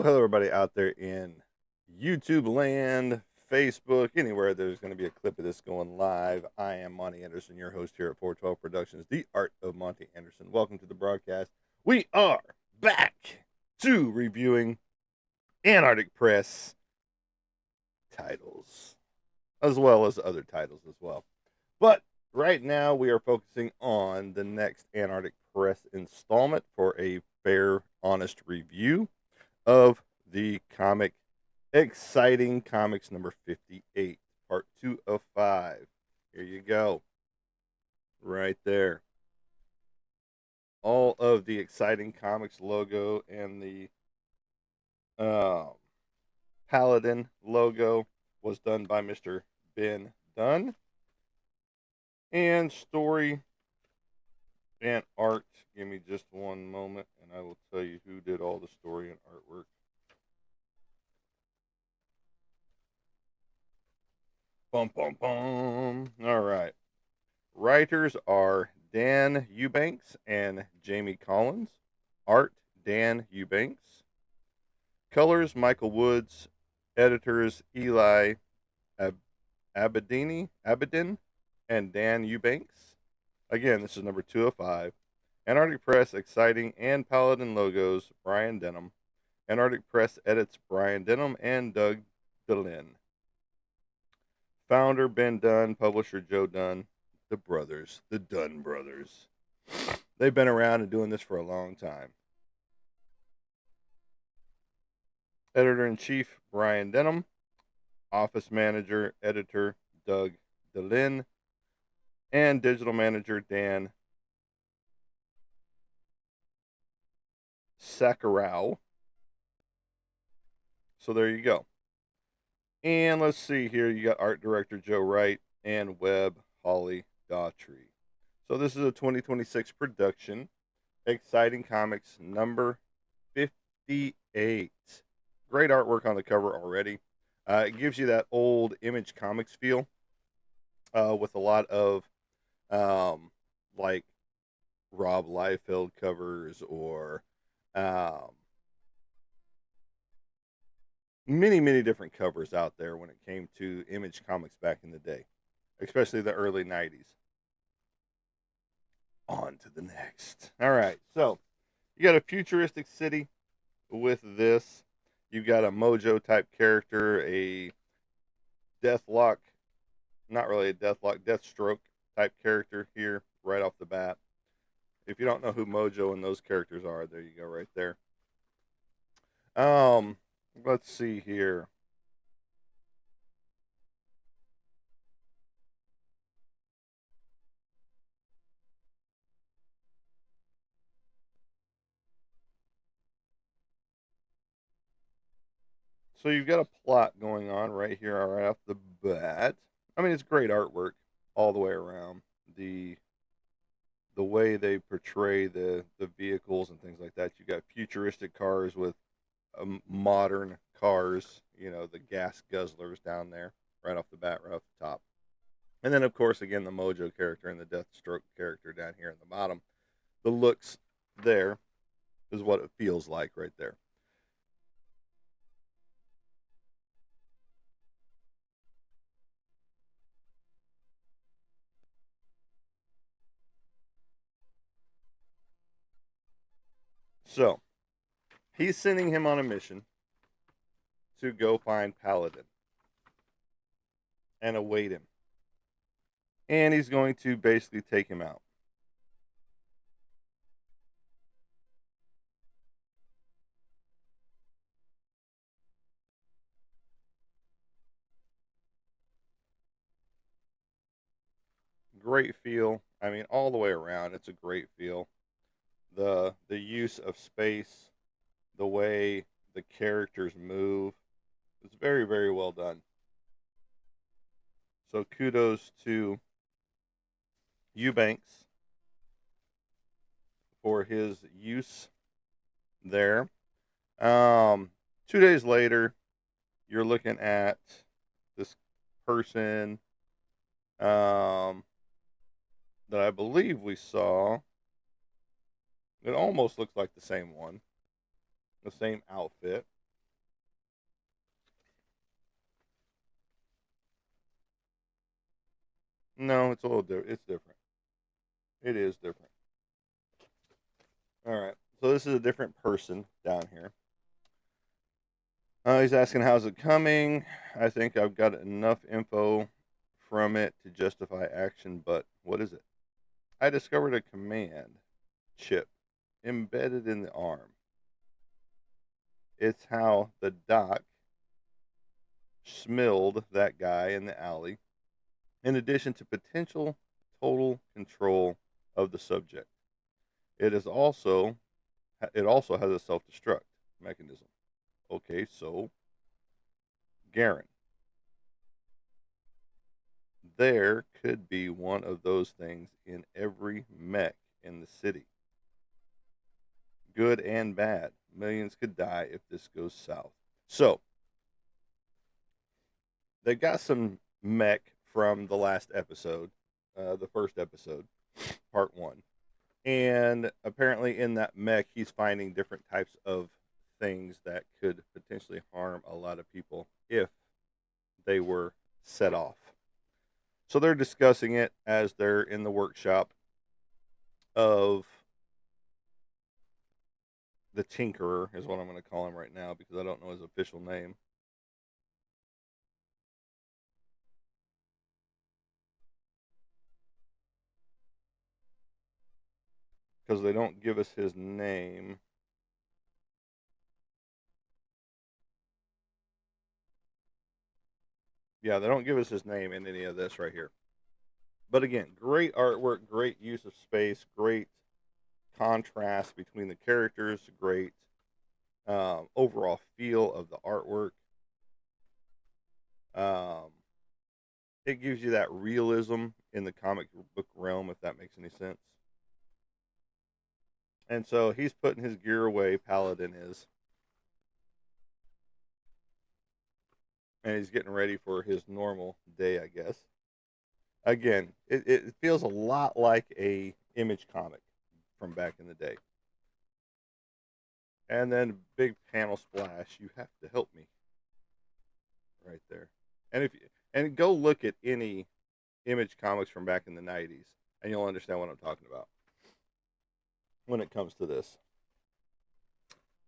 Hello, everybody out there in YouTube land, Facebook, anywhere there's going to be a clip of this going live. I am Monty Anderson, your host here at 412 Productions, The Art of Monty Anderson. Welcome to the broadcast. We are back to reviewing Antarctic Press titles, as well as other titles as well. But right now, we are focusing on the next Antarctic Press installment for a fair, honest review of the comic Exciting Comics number 58, part 2 of 5. Here you go. Right there. All of the Exciting Comics logo and the Paladin logo was done by Mr. Ben Dunn. And story and art. Give me just one moment and I will tell you who did all the story and artwork. Bum, bum, bum. All right. Writers are Dan Eubanks and Jamie Collins. Art, Dan Eubanks. Colors, Michael Woods. Editors, Eli Abedin and Dan Eubanks. Again, this is number 2 of 5. Antarctic Press, Exciting and Paladin logos, Brian Denham. Antarctic Press edits Brian Denham and Doug DeLynn. Founder Ben Dunn, publisher Joe Dunn. The brothers, the Dunn brothers. They've been around and doing this for a long time. Editor-in-chief Brian Denham. Office manager, editor Doug DeLynn. And digital manager Dan Sakharov. So there you go. And let's see here. You got art director Joe Wright and web Holly Daughtry. So this is a 2026 production. Exciting Comics number 58. Great artwork on the cover already. It gives you that old Image Comics feel with a lot of like Rob Liefeld covers or many different covers out there when it came to Image Comics back in the day, especially the early 90s. On to the next. All right, so you got a futuristic city with this. You've got a Mojo type character, a Deathlock, not really a Deathlock, Deathstroke type character here right off the bat. If you don't know who Mojo and those characters are, there you go, right there. Let's see here. So you've got a plot going on right here, right off the bat. I mean, it's great artwork all the way around. The way they portray the vehicles and things like that. You got futuristic cars with modern cars. You know, the gas guzzlers down there right off the bat, right off the top. And then, of course, again, the Mojo character and the Deathstroke character down here in the bottom. The looks there is what it feels like right there. So, he's sending him on a mission to go find Paladin and await him. And he's going to basically take him out. Great feel. I mean, all the way around, it's a great feel. The use of space, the way the characters move, it's very well done. So kudos to Eubanks for his use there. 2 days later, you're looking at this person that I believe we saw. It almost looks like the same one, the same outfit. No, it's a little different. It's different. It is different. All right. So this is a different person down here. He's asking, how's it coming? I think I've got enough info from it to justify action, but what is it? I discovered a command chip embedded in the arm. It's how the doc smilled that guy in the alley, in addition to potential total control of the subject. It is also it also has a self-destruct mechanism. Okay, so Garen, there could be one of those things in every mech in the city. Good and bad. Millions could die if this goes south. So, they got some mech from the last episode, the first episode, part one. And apparently, in that mech, he's finding different types of things that could potentially harm a lot of people if they were set off. So they're discussing it as they're in the workshop of the Tinkerer, is what I'm going to call him right now because I don't know his official name. Because they don't give us his name. Yeah, they don't give us his name in any of this right here. But again, great artwork, great use of space, great contrast between the characters, great overall feel of the artwork. Um, it gives you that realism in the comic book realm, if that makes any sense. And so he's putting his gear away, Paladin is, and he's getting ready for his normal day, I guess. Again, it feels a lot like a Image comic from back in the day. And then big panel splash. You have to help me right there. And if and go look at any Image comics from back in the 90s, and you'll understand what I'm talking about when it comes to this.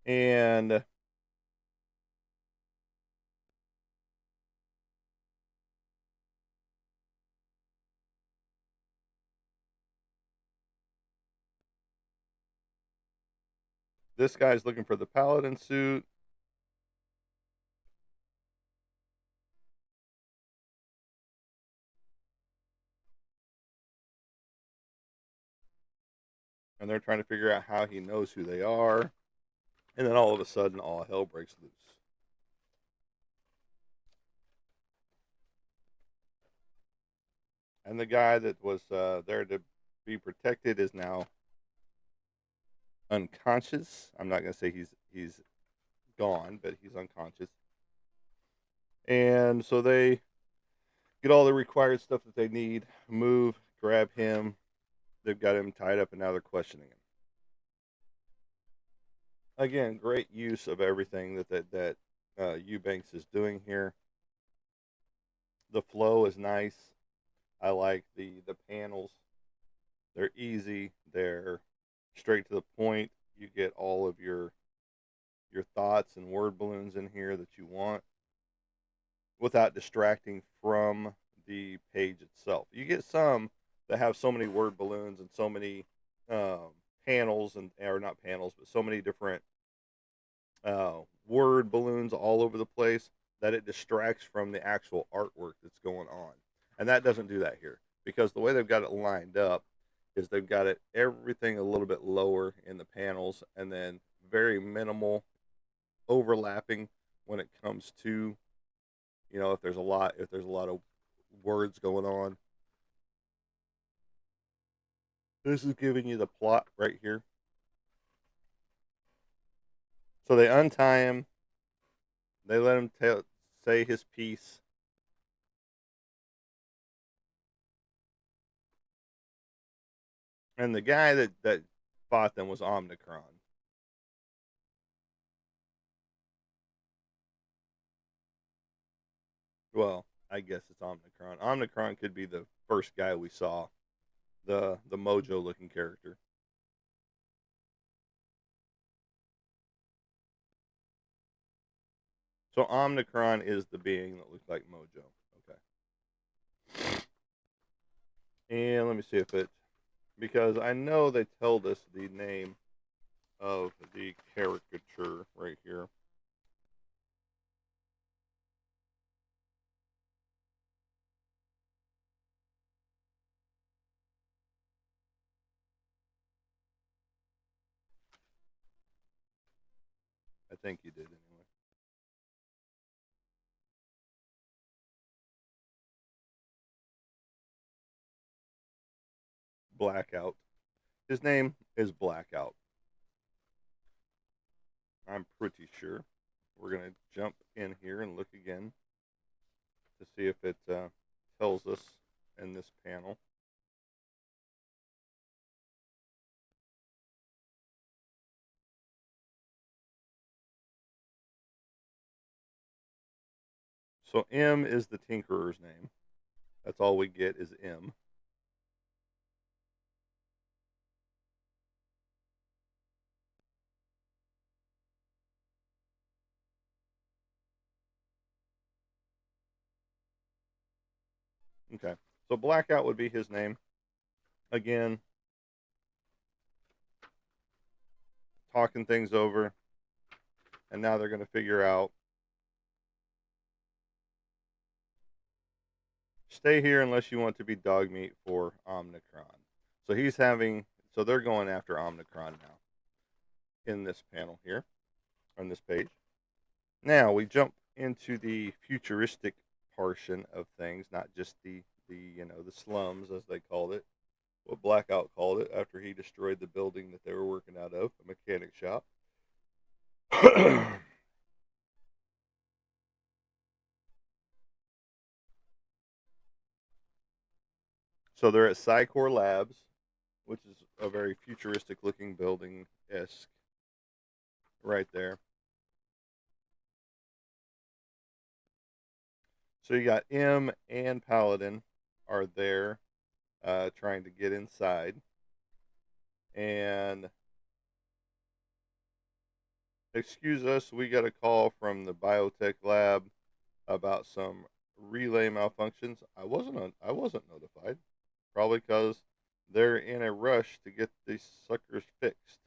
And this guy's looking for the Paladin suit. And they're trying to figure out how he knows who they are. And then all of a sudden, all hell breaks loose. And the guy that was there to be protected is now unconscious. I'm not going to say he's gone, but he's unconscious. And so they get all the required stuff that they need, move, grab him. They've got him tied up, and now they're questioning him. Again, great use of everything that Eubanks is doing here. The flow is nice. I like the panels. They're easy. They're straight to the point. You get all of your thoughts and word balloons in here that you want without distracting from the page itself. You get some that have so many word balloons and so many panels and or not panels, but so many different word balloons all over the place that it distracts from the actual artwork that's going on. And that doesn't do that here because the way they've got it lined up is they've got it everything a little bit lower in the panels and then very minimal overlapping when it comes to if there's a lot of words going on. This is giving you the plot right here. So they untie him, they let him say his piece. And the guy that fought them was Omnicron. Well, I guess it's Omnicron. Omnicron could be the first guy we saw, the Mojo looking character. So Omnicron is the being that looks like Mojo. Okay. And let me see if it, because I know they told us the name of the caricature right here. I think you did anyway. Blackout. His name is Blackout. I'm pretty sure. We're going to jump in here and look again to see if it tells us in this panel. So M is the Tinkerer's name. That's all we get is M. Okay. So Blackout would be his name. Again, talking things over. And now they're going to figure out. Stay here unless you want to be dog meat for Omnicron. So he's having. So they're going after Omnicron now in this panel here on this page. Now we jump into the futuristic portion of things, not just the slums as they called it, what Blackout called it after he destroyed the building that they were working out of, a mechanic shop. So they're at Psycor Labs, which is a very futuristic looking building esque right there. So you got M and Paladin are there trying to get inside. And excuse us, we got a call from the biotech lab about some relay malfunctions. I wasn't notified. Probably because they're in a rush to get these suckers fixed.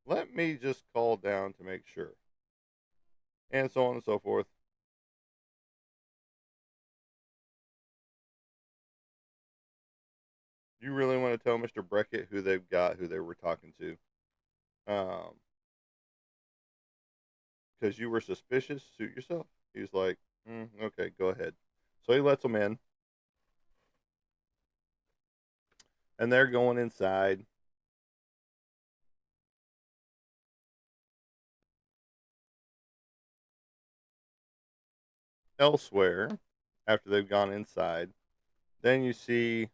Let me just call down to make sure. And so on and so forth. You really want to tell Mr. Breckett who they've got, who they were talking to? Because you were suspicious, suit yourself. He's like, okay, go ahead. So he lets them in. And they're going inside. Elsewhere, after they've gone inside, then you see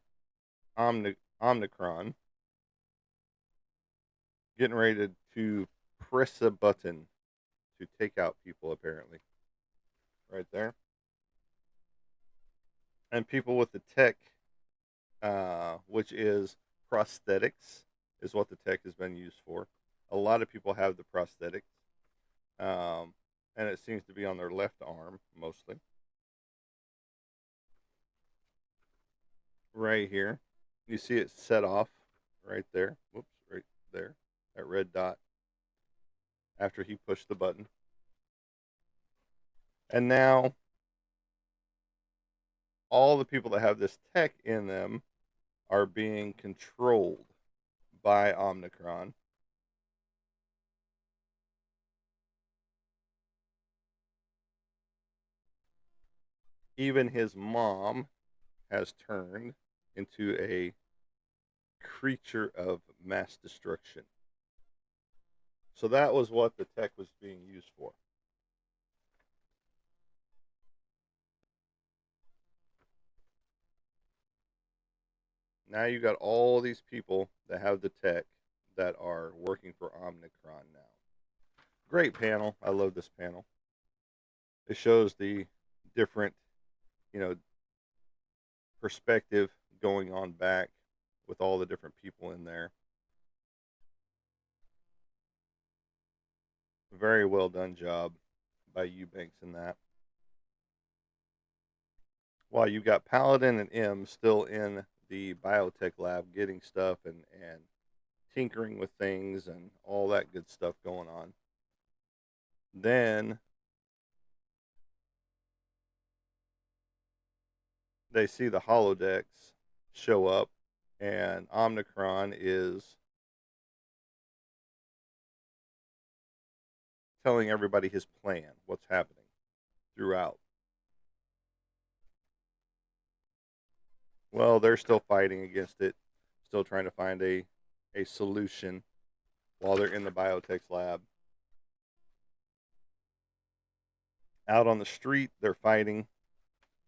Omnicron getting ready to press a button to take out people, apparently. Right there. And people with the tech, which is prosthetics, is what the tech has been used for. A lot of people have the prosthetics, and it seems to be on their left arm mostly. Right here, you see it set off right there. Whoops, right there, that red dot. After he pushed the button, and now all the people that have this tech in them are being controlled by Omnicron. Even his mom has turned into a creature of mass destruction. So that was what the tech was being used for. Now you got all these people that have the tech that are working for Omnicron now. Great panel. I love this panel. It shows the different you know, perspective going on back with all the different people in there. Very well done job by Eubanks in that. While you've got Paladin and M still in the biotech lab getting stuff and tinkering with things and all that good stuff going on. Then they see the holodecks show up, and Omnicron is telling everybody his plan, what's happening throughout. Well, they're still fighting against it, still trying to find a solution while they're in the biotech's lab. Out on the street, they're fighting.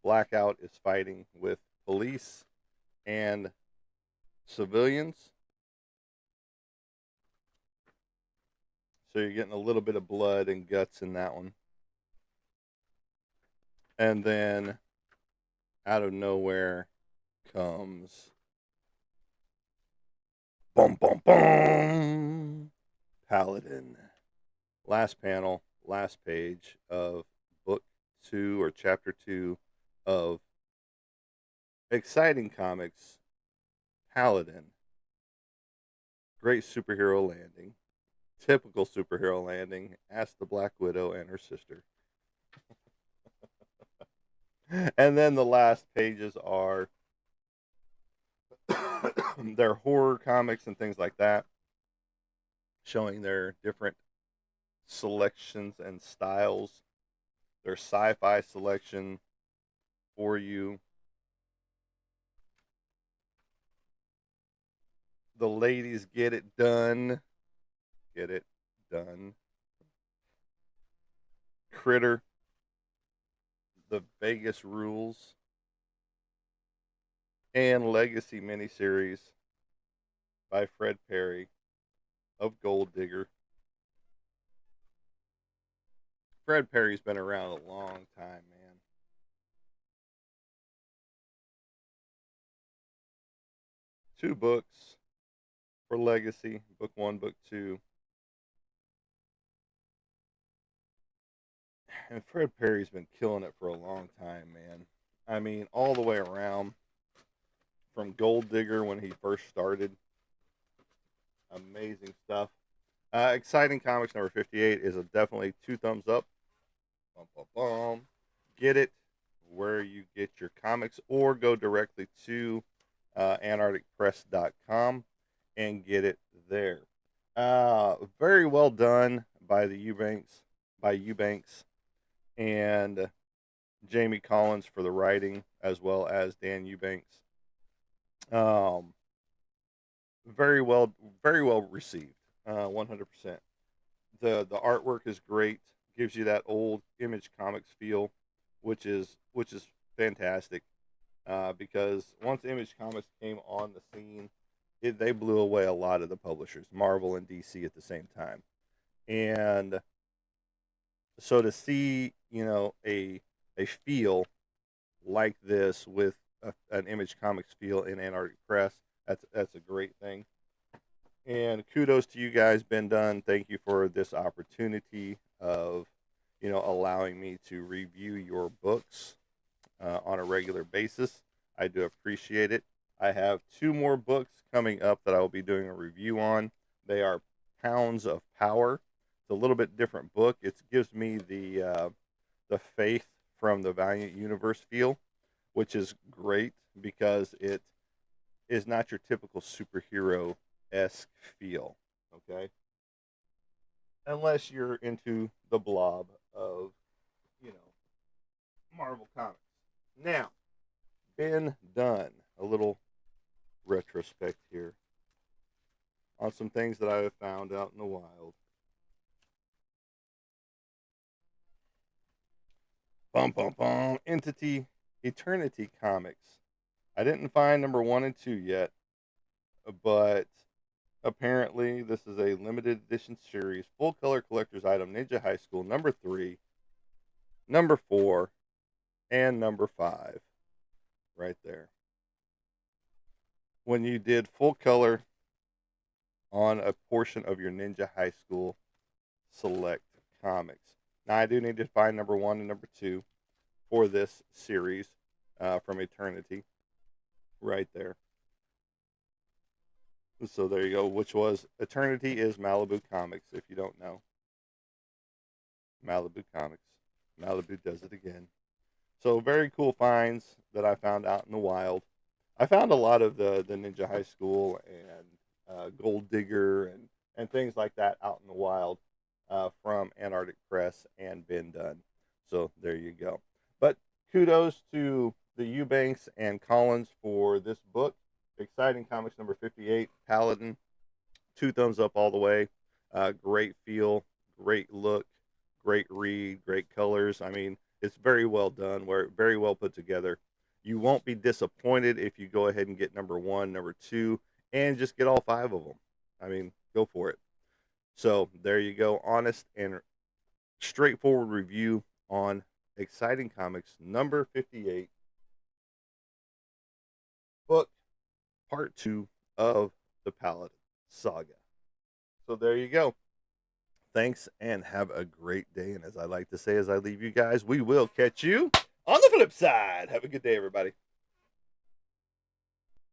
Blackout is fighting with police and civilians. So you're getting a little bit of blood and guts in that one. And then out of nowhere comes boom, boom, boom, Paladin. Last panel, last page of book 2 or chapter 2 of Exciting Comics Paladin. Great superhero landing. Typical superhero landing. Ask the Black Widow and her sister. And then the last pages are their horror comics and things like that, showing their different selections and styles, their sci-fi selection for you. The ladies get it done. Get it done. Critter, the Vegas Rules, and Legacy miniseries by Fred Perry of Gold Digger. Fred Perry's been around a long time, man. Two books for Legacy, book 1, book 2. And Fred Perry's been killing it for a long time, man. I mean, all the way around from Gold Digger when he first started. Amazing stuff. Exciting Comics number 58 is a definitely 2 thumbs up. Bum, bum, bum. Get it where you get your comics, or go directly to antarcticpress.com and get it there. Very well done by Eubanks and Jamie Collins for the writing, as well as Dan Eubanks. Um, very well received. 100%. The artwork is great. Gives you that old Image Comics feel, which is fantastic. Because once Image Comics came on the scene, they blew away a lot of the publishers, Marvel and DC at the same time. And so to see, a feel like this with an Image Comics feel in Antarctic Press, that's a great thing. And kudos to you guys, been done. Thank you for this opportunity of, allowing me to review your books on a regular basis. I do appreciate it. I have 2 more books coming up that I will be doing a review on. They are Pounds of Power. It's a little bit different book. It gives me the Faith from the Valiant Universe feel, which is great because it is not your typical superhero-esque feel, okay? Unless you're into the blob of, Marvel Comics. Now, been done. A little retrospect here on some things that I have found out in the wild. Bum, bum, bum. Entity Eternity Comics. I didn't find number 1 and 2 yet, but apparently this is a limited edition series, full color collector's item, Ninja High School, number 3, number 4, and number 5 right there. When you did full color on a portion of your Ninja High School Select comics. Now, I do need to find number 1 and number 2 for this series from Eternity right there. So there you go, which was Eternity is Malibu Comics, if you don't know. Malibu Comics. Malibu does it again. So very cool finds that I found out in the wild. I found a lot of the Ninja High School and Gold Digger and things like that out in the wild from Antarctic Press and been done. So there you go. But kudos to the Eubanks and Collins for this book. Exciting Comics number 58, Paladin. 2 thumbs up all the way. Great feel, great look, great read, great colors. I mean, it's very well done, very well put together. You won't be disappointed if you go ahead and get number 1, number 2, and just get all 5 of them. I mean, go for it. So there you go. Honest and straightforward review on Exciting Comics number 58, book part 2 of the Paladin saga. So there you go. Thanks and have a great day. And as I like to say, as I leave you guys, we will catch you on the flip side. Have a good day, everybody.